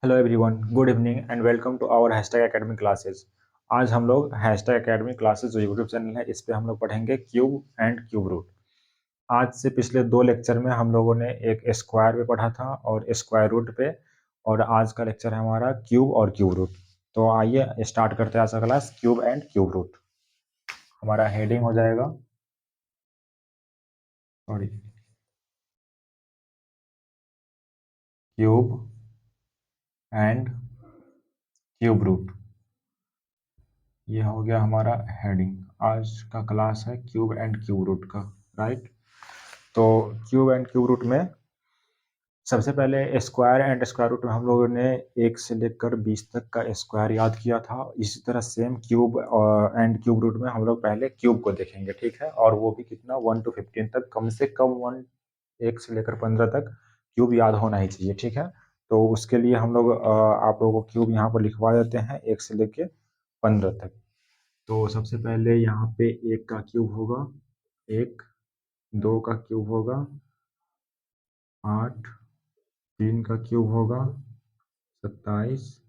Hello everyone, good evening and welcome to our hashtag academy classes. आज हम लोग hashtag academy classes जो YouTube channel है इस पे हम लोग पढ़ेंगे क्यूब एंड क्यूब रूट। आज से पिछले 2 लेक्चर में हम लोगों ने एक स्क्वायर पे पढ़ा था और स्क्वायर रूट पे, और आज का लेक्चर है हमारा क्यूब और क्यूब रूट। तो आइए स्टार्ट करते हैं आज का class cube and cube root. हमारा हेडिंग हो जाएगा, sorry, cube and cube root. ये हो गया हमारा हेडिंग। आज का क्लास है क्यूब एंड क्यूब रूट का, राइट। तो क्यूब एंड क्यूब रूट में सबसे पहले स्क्वायर एंड स्क्वायर रूट में हम लोगों ने 1 से लेकर 20 तक का स्क्वायर याद किया था। इसी तरह same cube and cube root में हम लोग पहले क्यूब को देखेंगे, ठीक है, और वो भी कितना 1 to 15 तक, कम से कम 1 से लेकर 15 तक क्यूब याद होना ही चाहिए, ठीक है। तो उसके लिए हम लोग आप लोगों को क्यूब यहाँ पर लिखवा देते हैं 1 से लेकर 15 तक। तो सबसे पहले यहाँ पे 1 का क्यूब होगा 1, 2 का क्यूब होगा 8, 3 का क्यूब होगा 27,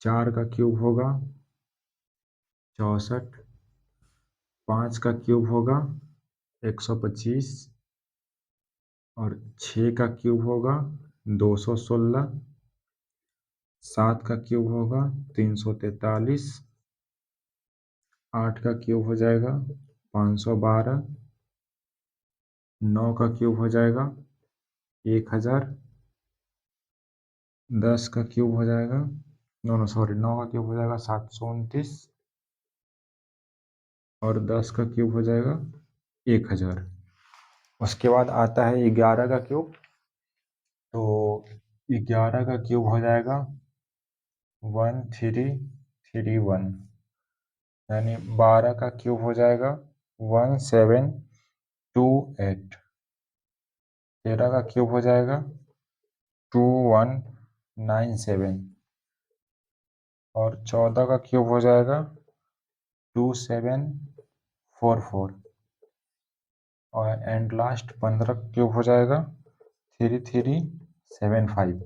4 का क्यूब होगा 64, 5 का क्यूब होगा 125, और 6 का क्यूब होगा 216, 7 का क्यूब होगा 343, 8 का क्यूब हो जाएगा 512, 9 का क्यूब हो जाएगा 1000, 10 का क्यूब हो जाएगा, नो नो सॉरी, 9 का क्यूब हो जाएगा 729, और 10 का क्यूब हो जाएगा 1000। उसके बाद आता है 11 का क्यूब। तो 11 का क्यूब हो जाएगा 1331, यानी 12 का क्यूब हो जाएगा 1728, 13 का क्यूब हो जाएगा 2197, और 14 का क्यूब हो जाएगा 2744, और एंड लास्ट 15 का क्यूब हो जाएगा 3375।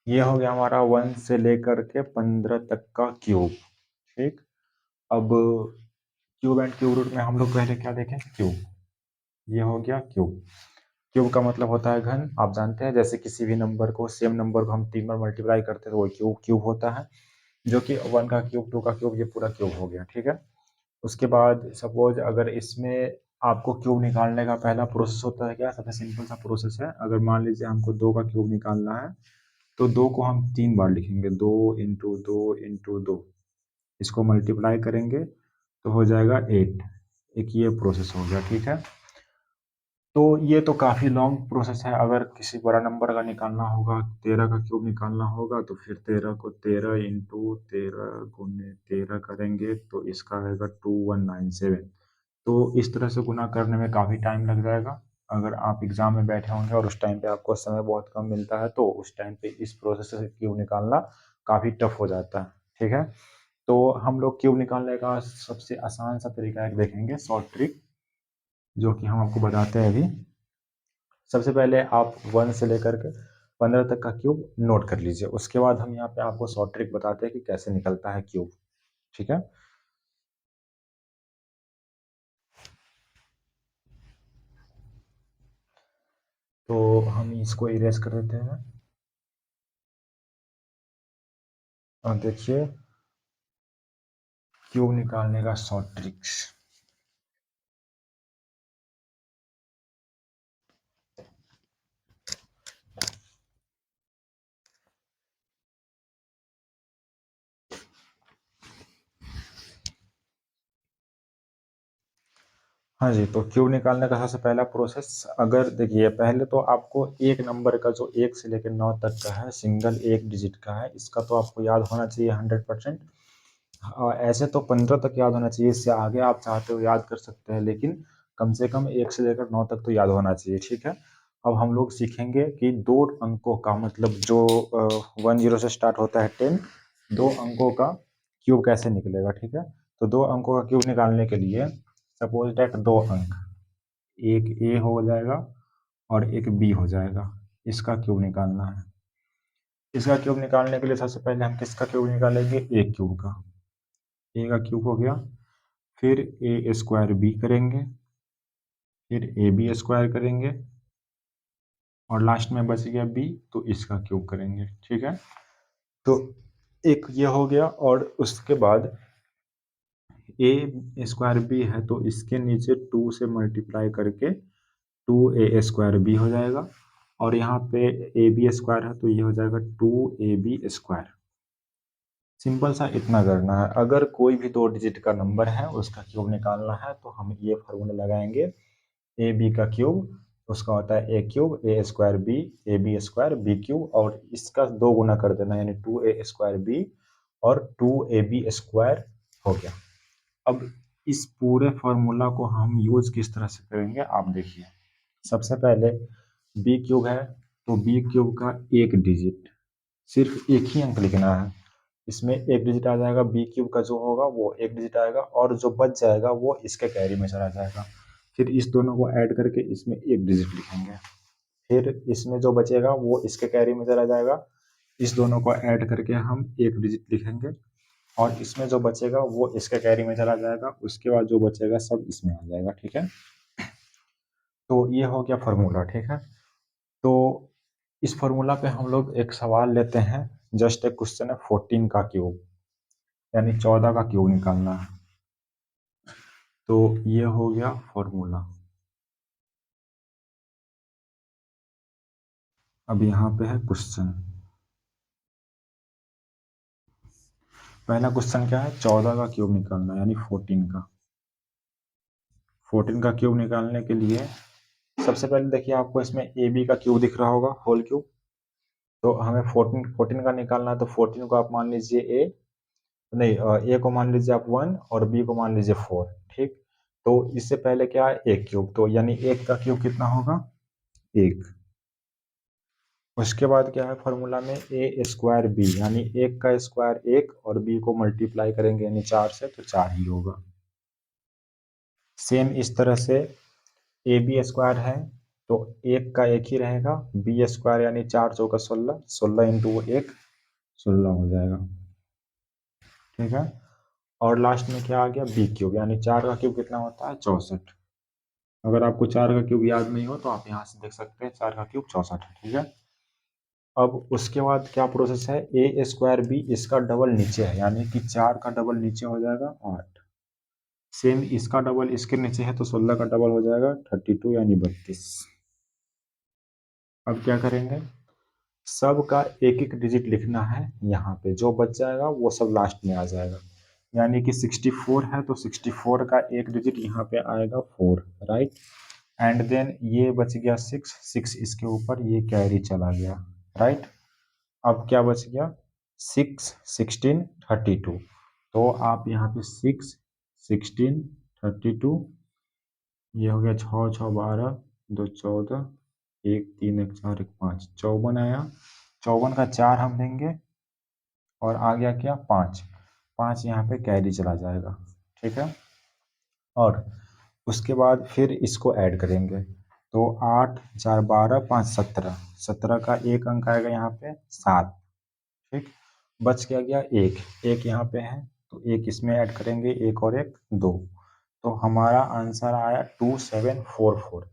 ये हो गया हमारा 1 से लेकर के 15 तक का क्यूब, ठीक। अब क्यूब एंड क्यूब रूट में हम लोग पहले क्या देखें, क्यूब। ये हो गया क्यूब। क्यूब का मतलब होता है घन, आप जानते हैं, जैसे किसी भी नंबर को, सेम नंबर को हम 3 बार मल्टीप्लाई करते हैं तो वो क्यूब क्यूब होता है, जो कि 1 का क्यूब, 2 का क्यूब, ये पूरा क्यूब हो गया, ठीक है। उसके बाद सपोज अगर इसमें आपको क्यूब निकालने का पहला प्रोसेस होता है क्या, सबसे सिंपल सा प्रोसेस है। अगर मान लीजिए हमको 2 का क्यूब निकालना है तो 2 को हम 3 बार लिखेंगे, 2 इंटू 2 इंटू 2, इसको मल्टीप्लाई करेंगे तो हो जाएगा 8। एक ये प्रोसेस हो गया, ठीक है। तो ये तो काफ़ी लॉन्ग प्रोसेस है। अगर किसी बड़ा नंबर का निकालना होगा, 13 का क्यूब निकालना होगा, तो फिर 13 को 13 इंटू 13 गुने 13 करेंगे तो इसका आएगा 2197। तो इस तरह से गुना करने में काफ़ी टाइम लग जाएगा। अगर आप एग्जाम में बैठे होंगे और उस टाइम पे आपको समय बहुत कम मिलता है तो उस टाइम पे इस प्रोसेस से क्यूब निकालना काफ़ी टफ हो जाता है, ठीक है। तो हम लोग क्यूब निकालने का सबसे आसान सा तरीका एक देखेंगे, शॉर्ट ट्रिक, जो कि हम आपको बताते हैं अभी। सबसे पहले आप 1 से लेकर के 15 तक का क्यूब नोट कर लीजिए। उसके बाद हम यहाँ पे आपको शॉर्ट ट्रिक बताते हैं कि कैसे निकलता है क्यूब, ठीक है। तो हम इसको इरेज कर देते हैं और देखिए क्यूब निकालने का शॉर्ट ट्रिक्स। हाँ जी, तो क्यूब निकालने का सबसे पहला प्रोसेस, अगर देखिए पहले तो आपको एक नंबर का जो 1 से लेकर 9 तक का है, सिंगल एक डिजिट का है, इसका तो आपको याद होना चाहिए 100%। ऐसे तो 15 तक याद होना चाहिए, इससे आगे आप चाहते हो याद कर सकते हैं, लेकिन कम से कम 1 से लेकर 9 तक तो याद होना चाहिए, ठीक है। अब हम लोग सीखेंगे कि 2 अंकों का, मतलब जो 10 से स्टार्ट होता है 10, 2 अंकों का क्यूब कैसे निकलेगा, ठीक है। तो 2 अंकों का क्यूब निकालने के लिए सपोज डेट 2 अंक, एक ए हो जाएगा और एक बी हो जाएगा, इसका क्यूब निकालना है। इसका क्यूब निकालने के लिए सबसे पहले हम किसका क्यूब निकालेंगे, ए क्यूब का। ए का क्यूब हो गया, फिर ए स्क्वायर बी करेंगे, फिर ए बी स्क्वायर करेंगे, और लास्ट में बच गया बी, तो इसका क्यूब करेंगे। ठीक है, तो एक ये हो गया, और उसके बाद ए स्क्वायर बी है तो इसके नीचे 2 से मल्टीप्लाई करके 2a² बी हो जाएगा, और यहाँ पे ए बी स्क्वायर है तो ये हो जाएगा 2ab²। सिंपल सा इतना करना है। अगर कोई भी 2 डिजिट का नंबर है उसका क्यूब निकालना है तो हम ये फार्मूला लगाएंगे, ए बी का क्यूब उसका होता है A cube, a² B, ab² B cube, और इसका 2 गुना कर देना, यानी 2a² बी और 2ab² हो गया। अब इस पूरे फार्मूला को हम यूज किस तरह से करेंगे आप देखिए। सबसे पहले बी क्यूब है तो बी क्यूब का एक डिजिट, सिर्फ एक ही अंक लिखना है, इसमें एक डिजिट आ जाएगा, बी क्यूब का जो होगा वो एक डिजिट आएगा, और जो बच जाएगा वो इसके कैरी में चला जाएगा। फिर इस दोनों को ऐड करके इसमें एक डिजिट लिखेंगे, फिर इसमें जो बचेगा वो इसके कैरी में चला जाएगा, इस दोनों को ऐड करके हम एक डिजिट लिखेंगे, और इसमें जो बचेगा वो इसके कैरी में चला जाएगा, उसके बाद जो बचेगा सब इसमें आ जाएगा। ठीक है, तो ये हो गया फार्मूला। ठीक है, तो इस फार्मूला पे हम लोग एक सवाल लेते हैं, जस्ट एक क्वेश्चन है 14 का क्यूब, यानी 14 का क्यूब निकालना है। तो ये हो गया फॉर्मूला। अब यहाँ पे है क्वेश्चन। पहला क्वेश्चन क्या है, 14 का क्यूब निकालना है, यानी 14 का। 14 का क्यूब निकालने के लिए सबसे पहले देखिए, आपको इसमें ए बी का क्यूब दिख रहा होगा, होल क्यूब। तो हमें 14 का निकालना है, तो 14 को आप मान लीजिए ए, नहीं ए को मान लीजिए आप 1 और बी को मान लीजिए 4। ठीक, तो इससे पहले क्या है, एक क्यूब, तो यानी एक का क्यूब कितना होगा, एक। उसके बाद क्या है फॉर्मूला में, a² बी, यानी एक का स्क्वायर एक, और बी को मल्टीप्लाई करेंगे यानी 4 से, तो 4 ही होगा। सेम इस तरह से ab² है तो एक का एक ही रहेगा, b² यानी 4 चौका 16, 16 इंटू एक 16 हो जाएगा। ठीक है, और लास्ट में क्या आ गया, बी क्यूब, यानी 4 का क्यूब कितना होता है, 64। अगर आपको 4 का क्यूब याद नहीं हो तो आप यहाँ से देख सकते हैं, 4 का क्यूब 64 है। ठीक है, अब उसके बाद क्या प्रोसेस है, a² बी इसका डबल नीचे है, यानी कि 4 का डबल नीचे हो जाएगा 8। सेम इसका डबल इसके नीचे है तो 16 का डबल हो जाएगा 32, यानी 32। अब क्या करेंगे, सब का एक एक डिजिट लिखना है, यहाँ पे जो बच जाएगा वो सब लास्ट में आ जाएगा। यानी कि 64 है तो 64 का एक डिजिट यहाँ पे आएगा 4, राइट। एंड देन ये बच गया 6, 6 इसके ऊपर ये कैरी चला गया, राइट। अब क्या बच गया, 6, 16, 32। तो आप यहाँ पे 6, 16, 32, ये हो गया 6, 6, 12, 2, 14, 1, 3, 1, 4, 1, 5, 54 आया। 54 का 4 हम लेंगे, और आ गया क्या, 5, 5 यहाँ पे कैरी चला जाएगा। ठीक है, और उसके बाद फिर इसको ऐड करेंगे, तो 8, 4, 12, 5, 17, 17 का एक अंक आएगा यहाँ पे 7। ठीक, बच क्या गया, एक, एक यहाँ पे है तो एक इसमें ऐड करेंगे, एक और एक 2, तो हमारा आंसर आया 2744,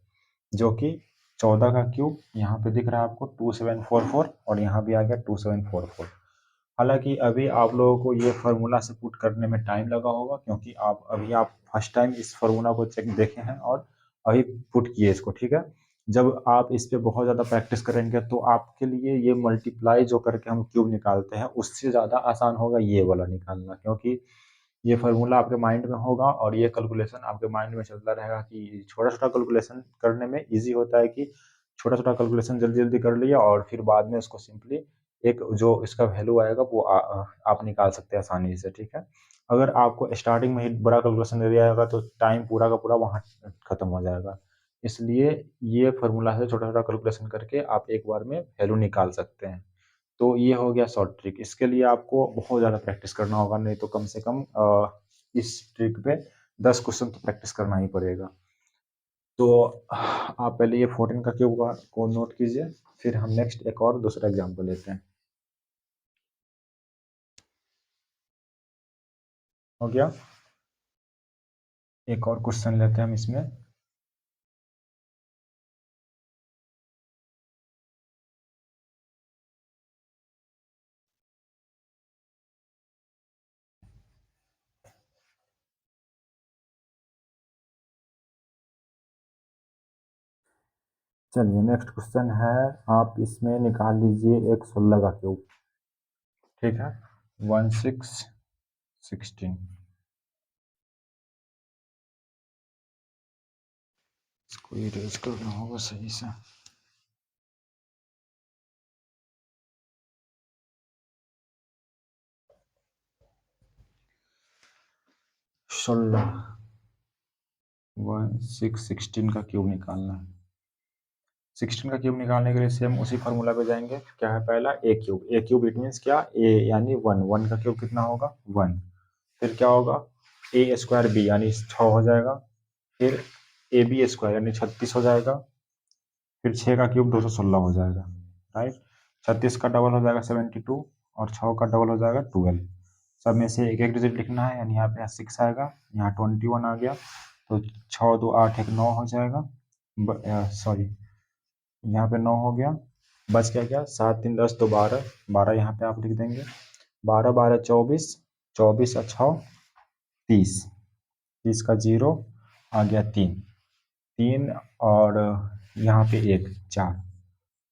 जो कि 14 का क्यूब यहाँ पे दिख रहा है आपको 2744, और यहाँ भी आ गया 2744। हालांकि अभी आप लोगों को ये फार्मूला से पुट करने में टाइम लगा होगा, क्योंकि आप फर्स्ट टाइम इस फार्मूला को चेक देखे हैं और अभी पुट किए इसको। ठीक है, जब आप इस पे बहुत ज़्यादा प्रैक्टिस करेंगे तो आपके लिए ये मल्टीप्लाई जो करके हम क्यूब निकालते हैं उससे ज़्यादा आसान होगा ये वाला निकालना, क्योंकि ये फार्मूला आपके माइंड में होगा और ये कैलकुलेशन आपके माइंड में चलता रहेगा कि छोटा छोटा कैलकुलेशन करने में इजी होता है, कि छोटा छोटा कैलकुलेशन जल्दी जल्दी कर लिया और फिर बाद में उसको सिंपली एक जो इसका वैल्यू आएगा वो आप निकाल सकते हैं आसानी से। ठीक है, अगर आपको स्टार्टिंग में ही बड़ा कैलकुलेशन दे दिया जाएगा तो टाइम पूरा का पूरा वहाँ खत्म हो जाएगा। इसलिए ये फार्मूला है, छोटा छोटा कैलकुलेशन करके आप एक बार में वैल्यू निकाल सकते हैं। तो ये हो गया शॉर्ट ट्रिक। इसके लिए आपको बहुत ज़्यादा प्रैक्टिस करना होगा, नहीं तो कम से कम इस ट्रिक पे 10 क्वेश्चन तो प्रैक्टिस करना ही पड़ेगा। तो आप पहले ये 14 का क्यूब को नोट कीजिए, फिर हम नेक्स्ट एक और दूसरा एग्जाम्पल लेते हैं। हो गया। एक और क्वेश्चन लेते हैं हम इसमें। चलिए नेक्स्ट क्वेश्चन है, आप इसमें निकाल लीजिए एक 16 का क्यूब। ठीक है, 1 6 16। इसको इरेज करना होगा सही से। सोलह 1 6 16 का क्यूब निकालना है। 16 का क्यूब निकालने के लिए सेम उसी फार्मूला पे जाएंगे। क्या है पहला, ए क्यूब इट मीन्स क्या, ए यानी 1, 1 का क्यूब कितना होगा 1। फिर क्या होगा, ए स्क्वायर बी यानी 6 हो जाएगा। फिर ए बी स्क्वायर यानी 36 हो जाएगा। फिर 6 का क्यूब 216 हो जाएगा। राइट, 36 का डबल हो जाएगा 72, और 6 का डबल हो जाएगा 12। सब में से एक एक डिजिट लिखना है, यानी यहाँ पे 6 आएगा, यहाँ 21 आ गया, तो 6 2 8 1 9 हो जाएगा। सॉरी, यहाँ पे 9 हो गया, बच गया क्या 7 3 10 तो 12, 12 यहाँ पे आप लिख देंगे। 12 12 24, 24 और 6 30, 30 का जीरो आ गया 3, 3 और यहाँ पे 1 4,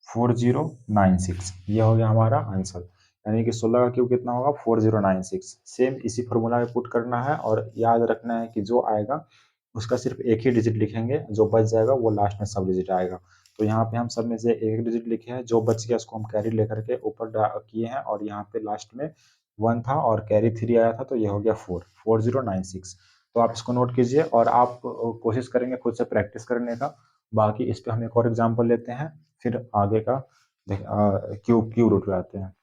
4096। ये हो गया हमारा आंसर। यानी कि 16 का क्यूब कितना होगा 4096। सेम इसी फॉर्मूला में पुट करना है, और याद रखना है कि जो आएगा उसका सिर्फ एक ही डिजिट लिखेंगे, जो बच जाएगा वो लास्ट में सब डिजिट आएगा। तो यहाँ पे हम सब में से एक डिजिट लिखे हैं, जो बच गया उसको हम कैरी लेकर के ऊपर किए हैं, और यहाँ पे लास्ट में 1 था और कैरी 3 आया था, तो ये हो गया 4096। तो आप इसको नोट कीजिए, और आप कोशिश करेंगे खुद से प्रैक्टिस करने का। बाकी इस पे हम एक और एग्जाम्पल लेते हैं, फिर आगे का क्यूब क्यूब रूट पे आते हैं।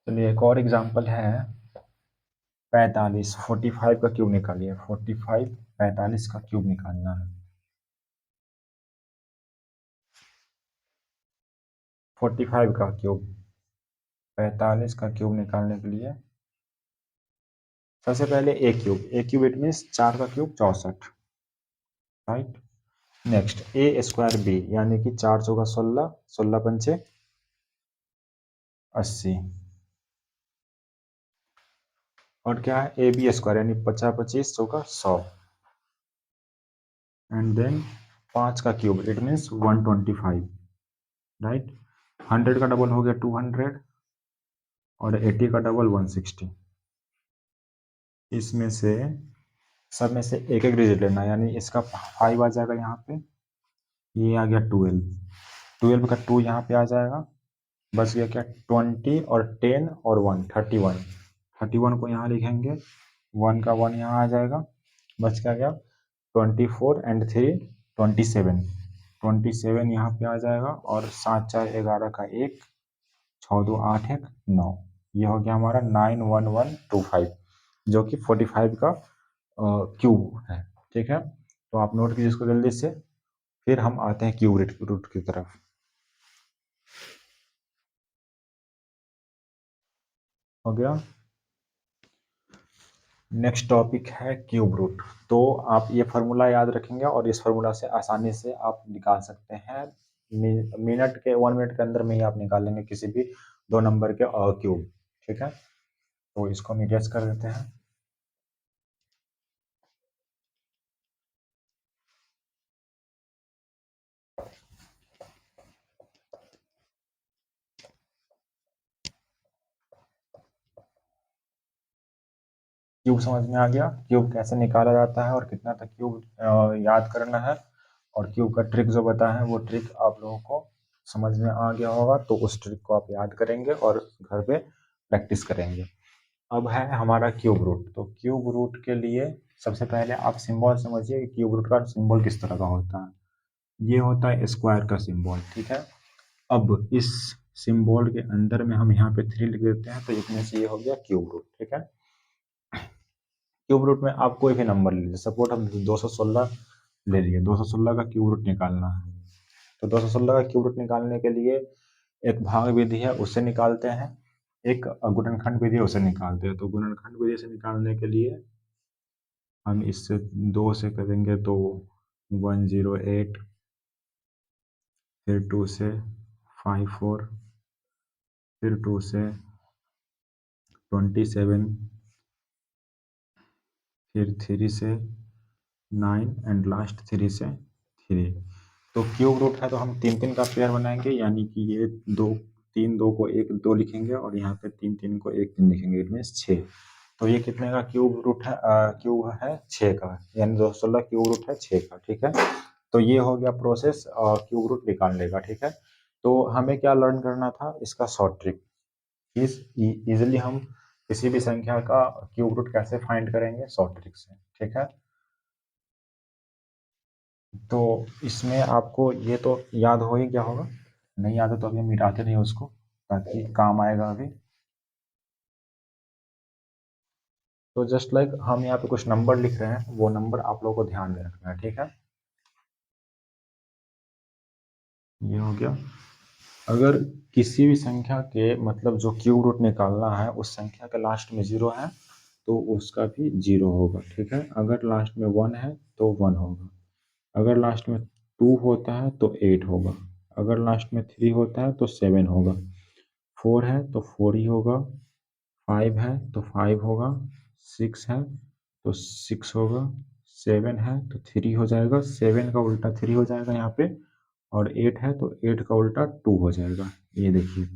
चलिए एक और एग्जाम्पल है, 45 45 का क्यूब निकालिए। 45 45 का क्यूब निकालना है। 45 का क्यूब, 45 का क्यूब निकालने के लिए सबसे पहले ए क्यूब इट मीन्स 4 का क्यूब 64। राइट, नेक्स्ट ए स्क्वायर बी यानी कि 4 चौका 16, 16 पंचे 80, और क्या है ए बी स्क्वायर यानी 50 25 चौका 100, एंड देन 5 का क्यूब इट मीन्स 125। राइट, 100 का डबल हो गया 200, और 80 का डबल 160। इसमें से सब में से एक एक डिजिट लेना, यानी इसका 5 आ जाएगा यहाँ पे, ये आ गया 12, 12 का 2 यहाँ पे आ जाएगा, बच गया क्या 20 और 10 और 1 31, 31 को यहाँ लिखेंगे, 1 का 1 यहाँ आ जाएगा, बच गया 24 एंड 3 27, 27 यहाँ पे आ जाएगा, और 7 4 11 का 1, 6 2 8 1 9। ये हो गया हमारा 91125, जो कि 45 का क्यूब है। ठीक है, तो आप नोट कीजिए इसको जल्दी से, फिर हम आते हैं क्यूब रूट की तरफ। हो गया, नेक्स्ट टॉपिक है क्यूब रूट। तो आप ये फार्मूला याद रखेंगे, और इस फार्मूला से आसानी से आप निकाल सकते हैं। मिनट के 1 मिनट के अंदर में ही आप निकाल लेंगे किसी भी 2 नंबर के क्यूब। ठीक है, तो इसको हम इरेज कर देते हैं। क्यूब समझ में आ गया, क्यूब कैसे निकाला जाता है और कितना तक क्यूब याद करना है, और क्यूब का ट्रिक जो बताया है वो ट्रिक आप लोगों को समझ में आ गया होगा, तो उस ट्रिक को आप याद करेंगे और घर पे प्रैक्टिस करेंगे। अब है हमारा क्यूब रूट। तो क्यूब रूट के लिए सबसे पहले आप सिंबल समझिए कि क्यूब रूट का सिंबल किस तरह का होता है। ये होता है स्क्वायर का सिंबल। ठीक है, अब इस सिंबल के अंदर में हम यहाँ पे 3 लिख देते हैं, तो इसमें से ये हो गया क्यूब रूट। ठीक है, क्यूब रूट में आप कोई भी नंबर ले लीजिए, सपोज हम 216 ले लिए, 216 का क्यूब रूट निकालना है। तो 216 का क्यूब रूट निकालने के लिए एक भाग विधि है, उससे निकालते हैं, एक गुणनखंड विधि है, उससे निकालते हैं। तो गुणनखंड विधि से निकालने के लिए हम इससे 2 से करेंगे तो 108, फिर 2 से 54, फिर 2 से 27, फिर 3 से 9 एंड लास्ट 3 से 3। तो क्यूब रूट है तो हम 3 का पेयर बनाएंगे, यानी कि ये 2 3 2 को 1 2 लिखेंगे और यहाँ पे 3 3 को 1 3 लिखेंगे, इट मीन्स 6। तो ये कितने का क्यूब रूट है? क्यूब है 6 का, यानी 216 क्यूब रूट है 6 का। ठीक है, तो ये हो गया प्रोसेस क्यूब रूट निकालने का। ठीक है, तो हमें क्या लर्न करना था, इसका शॉर्ट ट्रिक। इस इजिली हम किसी भी संख्या का क्यूब रूट कैसे फाइंड करेंगे, शॉर्ट ट्रिक से। ठीक है, तो इसमें आपको ये तो याद हो ही क्या होगा, नहीं याद है तो अभी हम मिटाते नहीं उसको, ताकि काम आएगा अभी। तो जस्ट लाइक हम यहाँ पे कुछ नंबर लिख रहे हैं, वो नंबर आप लोगों को ध्यान में रखना है। ठीक है, ये हो गया। अगर किसी भी संख्या के मतलब जो क्यूब रूट निकालना है उस संख्या के लास्ट में 0 है तो उसका भी 0 होगा। ठीक है, अगर लास्ट में 1 है तो 1 होगा, अगर लास्ट में 2 होता है तो 8 होगा, अगर लास्ट में 3 होता है तो 7 होगा, 4 है तो 4 ही होगा, 5 है तो 5 होगा, 6 है तो 6 होगा, 7 है तो 3 हो जाएगा, 7 का उल्टा 3 हो जाएगा यहाँ पे, और 8 है तो 8 का उल्टा 2 हो जाएगा, ये देखिए।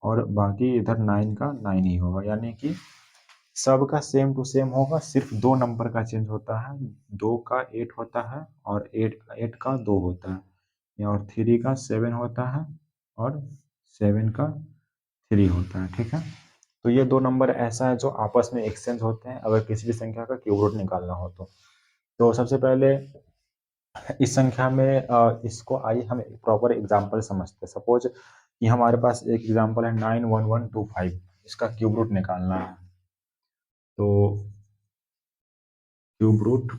और बाकी इधर 9 का 9 ही होगा, यानी कि सबका सेम टू सेम होगा, सिर्फ 2 नंबर का चेंज होता है, 2 का 8 होता है और 8 का 2 होता है, और 3 का 7 होता है और 7 का 3 होता है। ठीक है, तो ये 2 नंबर ऐसा है जो आपस में एक्सचेंज होते हैं अगर किसी भी संख्या का क्यूब रूट निकालना हो तो सबसे पहले इस संख्या में इसको आइए हम प्रॉपर एग्जांपल समझते हैं। सपोज कि हमारे पास एक एग्जांपल है 91125, इसका क्यूब रूट निकालना है। तो क्यूब रूट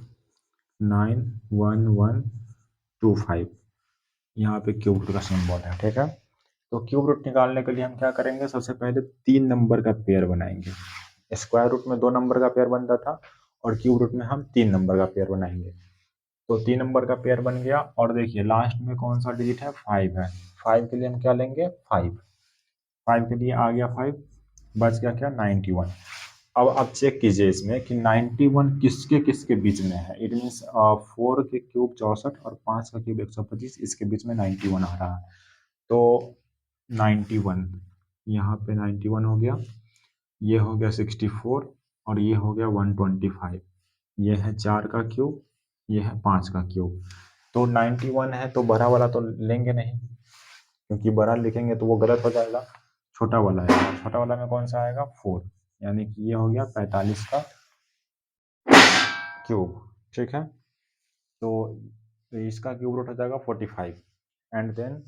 91125, यहाँ पे क्यूब रूट का सिंबल है। ठीक है, तो क्यूब रूट निकालने के लिए हम क्या करेंगे, सबसे पहले 3 नंबर का पेयर बनाएंगे। स्क्वायर रूट में 2 नंबर का पेयर बनता था और क्यूब रूट में हम 3 नंबर का पेयर बनाएंगे। तो 3 नंबर का पेयर बन गया, और देखिए लास्ट में कौन सा डिजिट है, 5 है। 5 के लिए हम क्या लेंगे, 5, 5 के लिए आ गया 5, बच गया क्या, 91। अब आप चेक कीजिए इसमें कि 91 किसके किसके बीच में है, इट मीन्स 4 के क्यूब 64 और 5 का क्यूब 125, इसके बीच में 91 आ रहा है। तो 91, यहाँ पे 91 हो गया, ये हो गया 64 और ये हो गया 125, ये है 4 का क्यूब, ये है 5 का क्यूब। तो 91 है तो बड़ा वाला तो लेंगे नहीं, क्योंकि बड़ा लिखेंगे तो वो गलत हो जाएगा, छोटा वाला है, छोटा वाला में कौन सा आएगा, 4, यानी कि ये हो गया 45 का क्यूब। ठीक है, तो इसका क्यूब रूट हो जाएगा 45। एंड देन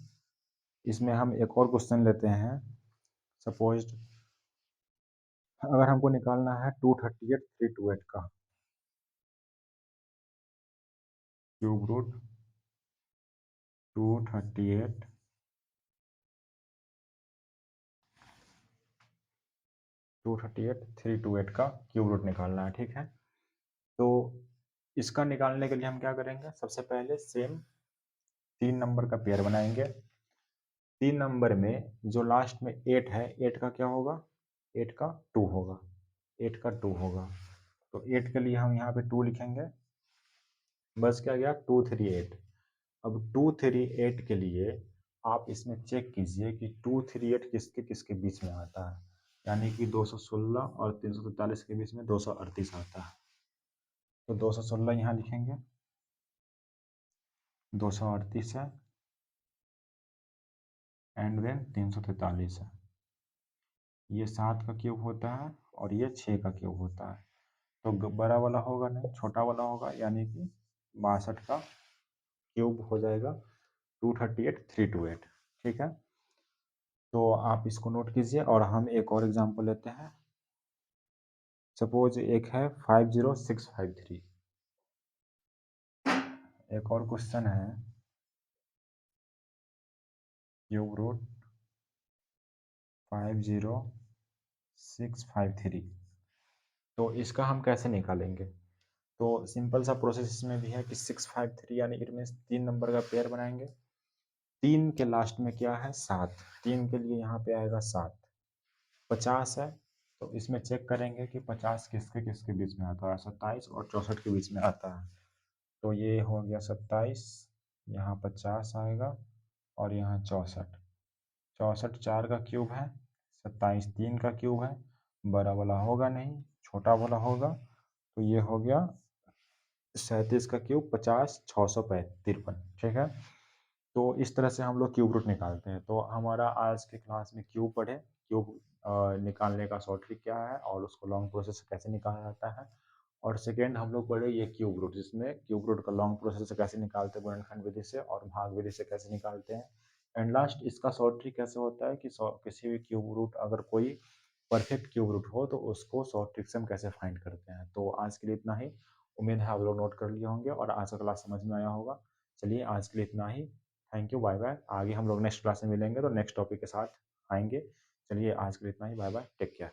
इसमें हम एक और क्वेश्चन लेते हैं। सपोज अगर हमको निकालना है 238 328 का क्यूब रूट, 238 328 का क्यूब रूट निकालना है। ठीक है, तो इसका निकालने के लिए हम क्या करेंगे, सबसे पहले सेम 3 नंबर का पेयर बनाएंगे। 3 नंबर में जो लास्ट में 8 है, 8 का क्या होगा, 8 का 2 होगा, 8 का 2 होगा। तो 8 के लिए हम यहाँ पे 2 लिखेंगे, बस क्या गया 238। अब 238 के लिए आप इसमें चेक कीजिए कि 238 किसके किसके बीच में आता है, यानी कि 216 और 343 के बीच में 238 आता है। तो 216 यहाँ लिखेंगे, 238 है, एंड देन 343 है। ये 7 का क्यूब होता है और ये 6 का क्यूब होता है। तो बड़ा वाला होगा नहीं, छोटा वाला होगा, यानी कि 62 का क्यूब हो जाएगा 238 328। ठीक है, तो आप इसको नोट कीजिए और हम एक और एग्जांपल लेते हैं। सपोज एक है 50653। एक और क्वेश्चन है क्यूब रूट 50653। तो इसका हम कैसे निकालेंगे? तो सिंपल सा प्रोसेस इसमें भी है कि 653 यानी इनमें 3 नंबर का पेयर बनाएंगे। 3 के लास्ट में क्या है? 7। 3 के लिए यहाँ पे आएगा 7। 50 है, तो इसमें चेक करेंगे कि 50 किसके किसके बीच में आता है। 27 और 64 के बीच में आता है। तो ये हो गया 27, यहाँ 50 आएगा और यहाँ 64। 64 4 का क्यूब है, 27 3 का क्यूब है। बड़ा वाला होगा नहीं, छोटा वाला होगा। तो ये हो गया 37 का क्यूब 50 653। ठीक है। तो इस तरह से हम लोग क्यूब रूट निकालते हैं। तो हमारा आज के क्लास में क्यूब पढ़े, क्यूब निकालने का शॉर्ट ट्रिक क्या है और उसको लॉन्ग प्रोसेस कैसे निकाला जाता है। और सेकेंड हम लोग पढ़े ये क्यूब रूट, जिसमें क्यूब रूट का लॉन्ग प्रोसेस कैसे निकालते हैं गुणनखंड विधि से और भाग विधि से कैसे निकालते हैं। एंड लास्ट इसका शॉर्ट ट्रिक कैसे होता है कि किसी भी क्यूब रूट अगर कोई परफेक्ट क्यूब रूट हो तो उसको शॉर्ट ट्रिक से हम कैसे फाइंड करते हैं। तो आज के लिए इतना ही। उम्मीद है आप लोग नोट कर लिए होंगे और आज का क्लास समझ में आया होगा। चलिए आज के लिए इतना ही। Thank you, bye bye. आगे हम लोग नेक्स्ट क्लास में मिलेंगे तो नेक्स्ट टॉपिक के साथ आएंगे। चलिए आज के लिए इतना ही, बाय बाय, टेक केयर।